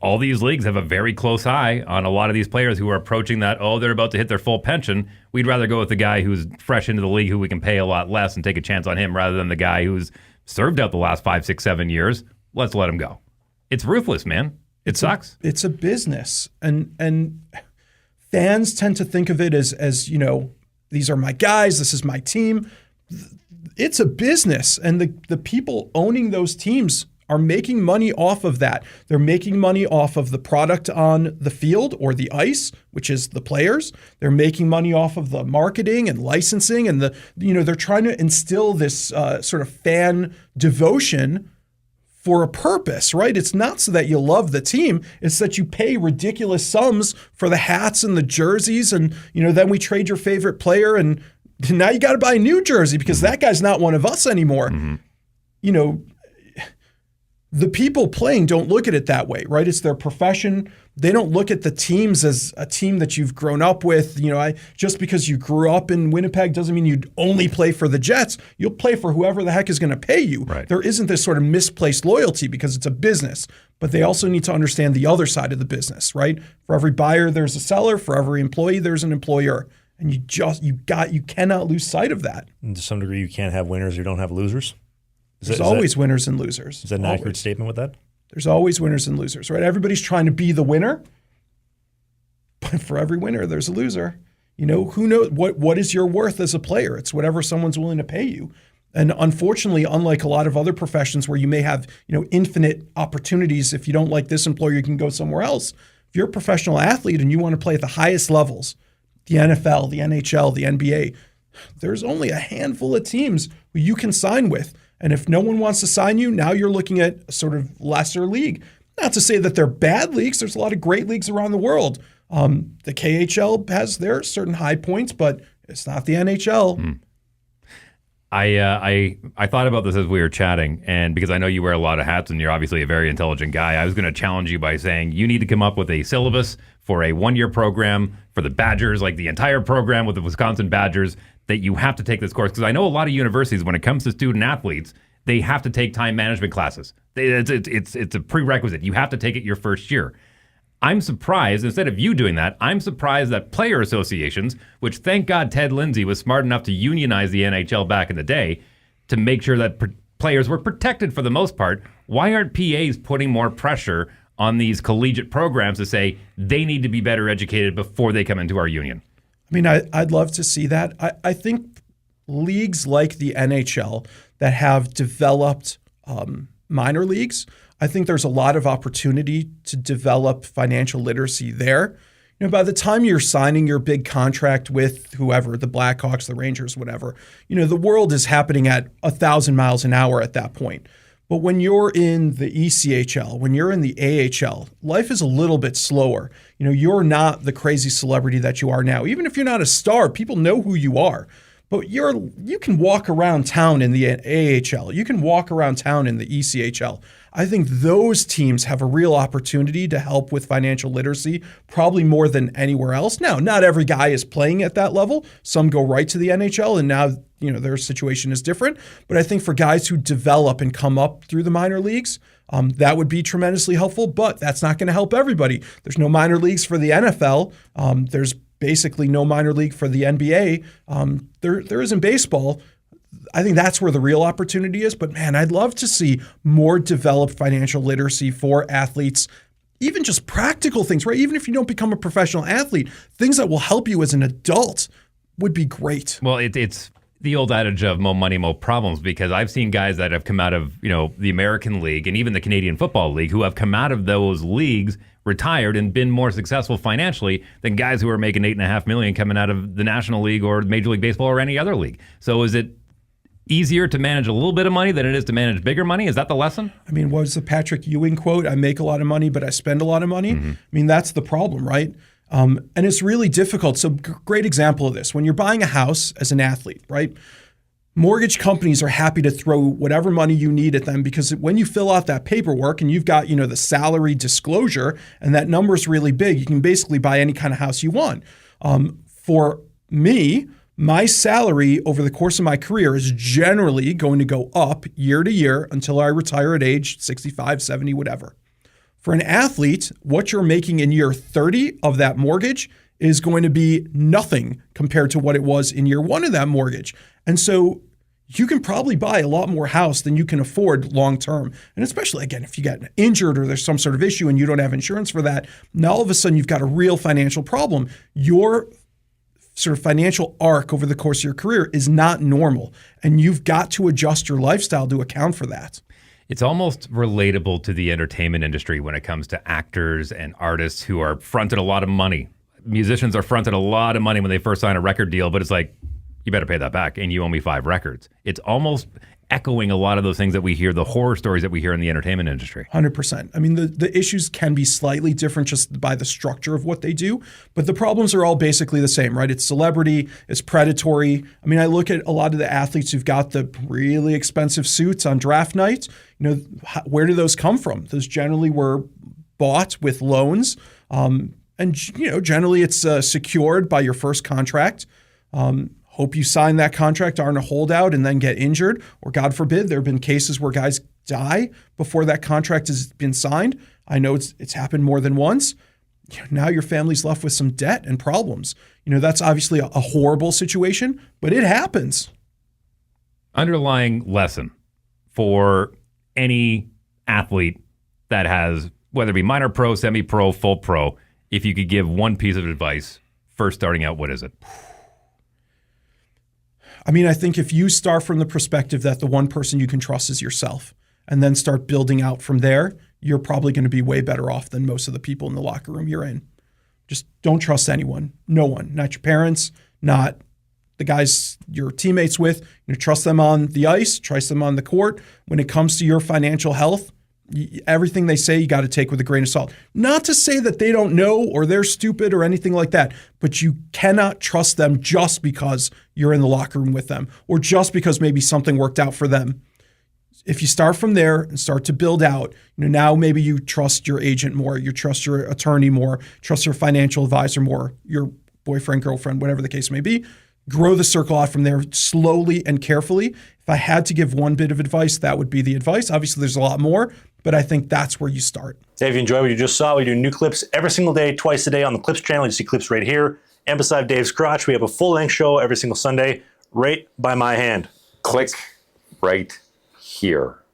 all these leagues have a very close eye on a lot of these players who are approaching that, they're about to hit their full pension. We'd rather go with the guy who's fresh into the league who we can pay a lot less and take a chance on him rather than the guy who's served out the last 5, 6, 7 years. Let's let him go. It's ruthless, man. It sucks. It's a business. And fans tend to think of it as, you know, these are my guys, this is my team. It's a business. And the people owning those teams are making money off of that. They're making money off of the product on the field or the ice, which is the players. They're making money off of the marketing and licensing, and they're trying to instill this sort of fan devotion for a purpose, right? It's not so that you love the team. It's that you pay ridiculous sums for the hats and the jerseys, and then we trade your favorite player, and now you got to buy a new jersey because that guy's not one of us anymore. Mm-hmm. The people playing don't look at it that way, right? It's their profession. They don't look at the teams as a team that you've grown up with. Just because you grew up in Winnipeg doesn't mean you'd only play for the Jets. You'll play for whoever the heck is going to pay you. Right. There isn't this sort of misplaced loyalty because it's a business. But they also need to understand the other side of the business, right? For every buyer, there's a seller. For every employee, there's an employer. And you cannot lose sight of that. And to some degree, you can't have winners or don't have losers. There's always winners and losers. Is that an accurate statement with that? There's always winners and losers, right? Everybody's trying to be the winner, but for every winner, there's a loser. Who knows what is your worth as a player? It's whatever someone's willing to pay you. And unfortunately, unlike a lot of other professions where you may have, infinite opportunities, if you don't like this employer, you can go somewhere else. If you're a professional athlete and you want to play at the highest levels, the NFL, the NHL, the NBA, there's only a handful of teams who you can sign with. And if no one wants to sign you, now you're looking at a sort of lesser league. Not to say that they're bad leagues. There's a lot of great leagues around the world. The KHL has their certain high points, but it's not the NHL. I thought about this as we were chatting, and because I know you wear a lot of hats and you're obviously a very intelligent guy, I was going to challenge you by saying you need to come up with a syllabus for a 1-year program for the Badgers, like the entire program with the Wisconsin Badgers, that you have to take this course. Because I know a lot of universities, when it comes to student athletes, they have to take time management classes. It's a prerequisite. You have to take it your first year. I'm surprised, instead of you doing that, I'm surprised that player associations, which thank God Ted Lindsay was smart enough to unionize the NHL back in the day to make sure that players were protected for the most part. Why aren't PAs putting more pressure on these collegiate programs to say they need to be better educated before they come into our union? I mean, I'd love to see that. I think leagues like the NHL that have developed minor leagues, I think there's a lot of opportunity to develop financial literacy there. By the time you're signing your big contract with whoever, the Blackhawks, the Rangers, whatever, the world is happening at 1,000 miles an hour at that point. But when you're in the ECHL, when you're in the AHL, life is a little bit slower. You're not the crazy celebrity that you are now. Even if you're not a star, people know who you are. But you can walk around town in the AHL. You can walk around town in the ECHL. I think those teams have a real opportunity to help with financial literacy, probably more than anywhere else. Now, not every guy is playing at that level. Some go right to the NHL, and now their situation is different. But I think for guys who develop and come up through the minor leagues, that would be tremendously helpful. But that's not going to help everybody. There's no minor leagues for the NFL. There's basically no minor league for the NBA. There is in baseball. I think that's where the real opportunity is. But man, I'd love to see more developed financial literacy for athletes, even just practical things, right? Even if you don't become a professional athlete, things that will help you as an adult would be great. Well, it's the old adage of more money, more problems, because I've seen guys that have come out of, the American League and even the Canadian Football League who have come out of those leagues, retired, and been more successful financially than guys who are making $8.5 million coming out of the National League or Major League Baseball or any other league. So is it easier to manage a little bit of money than it is to manage bigger money? Is that the lesson? I mean, what was the Patrick Ewing quote? I make a lot of money, but I spend a lot of money. Mm-hmm. I mean, that's the problem, right? And it's really difficult. So great example of this. When you're buying a house as an athlete, right? Mortgage companies are happy to throw whatever money you need at them because when you fill out that paperwork and you've got, the salary disclosure and that number is really big, you can basically buy any kind of house you want. For me, my salary over the course of my career is generally going to go up year to year until I retire at age 65, 70, whatever. For an athlete, what you're making in year 30 of that mortgage is going to be nothing compared to what it was in year 1 of that mortgage. And so you can probably buy a lot more house than you can afford long term. And especially, again, if you get injured or there's some sort of issue and you don't have insurance for that, now all of a sudden you've got a real financial problem. Your sort of financial arc over the course of your career is not normal. And you've got to adjust your lifestyle to account for that. It's almost relatable to the entertainment industry when it comes to actors and artists who are fronted a lot of money. Musicians are fronted a lot of money when they first sign a record deal, but it's like, you better pay that back, and you owe me 5 records. It's almost echoing a lot of those things that we hear, the horror stories that we hear in the entertainment industry. 100%. I mean, the issues can be slightly different just by the structure of what they do, but the problems are all basically the same, right? It's celebrity, it's predatory. I mean, I look at a lot of the athletes who've got the really expensive suits on draft night. You know, where do those come from? Those generally were bought with loans. And, you know, generally it's secured by your first contract. Hope you sign that contract, aren't a holdout, and then get injured. Or God forbid, there have been cases where guys die before that contract has been signed. I know it's happened more than once. Now your family's left with some debt and problems. You know, that's obviously a horrible situation, but it happens. Underlying lesson for any athlete that has, whether it be minor pro, semi-pro, full pro, if you could give one piece of advice first starting out, what is it? I mean, I think if you start from the perspective that the one person you can trust is yourself and then start building out from there, you're probably going to be way better off than most of the people in the locker room you're in. Just don't trust anyone. No one. Not your parents, not the guys you're teammates with. You know, trust them on the ice, trust them on the court. When it comes to your financial health, everything they say you got to take with a grain of salt. Not to say that they don't know or they're stupid or anything like that, but you cannot trust them just because you're in the locker room with them or just because maybe something worked out for them. If you start from there and start to build out, you know, now maybe you trust your agent more, you trust your attorney more, trust your financial advisor more, your boyfriend, girlfriend, whatever the case may be. Grow the circle out from there slowly and carefully. If I had to give one bit of advice, that would be the advice. Obviously, there's a lot more, but I think that's where you start. Hey, if you enjoyed what you just saw, we do new clips every single day, twice a day on the Clips channel. You see clips right here. And beside Dave's crotch, we have a full-length show every single Sunday, right by my hand. Click right here.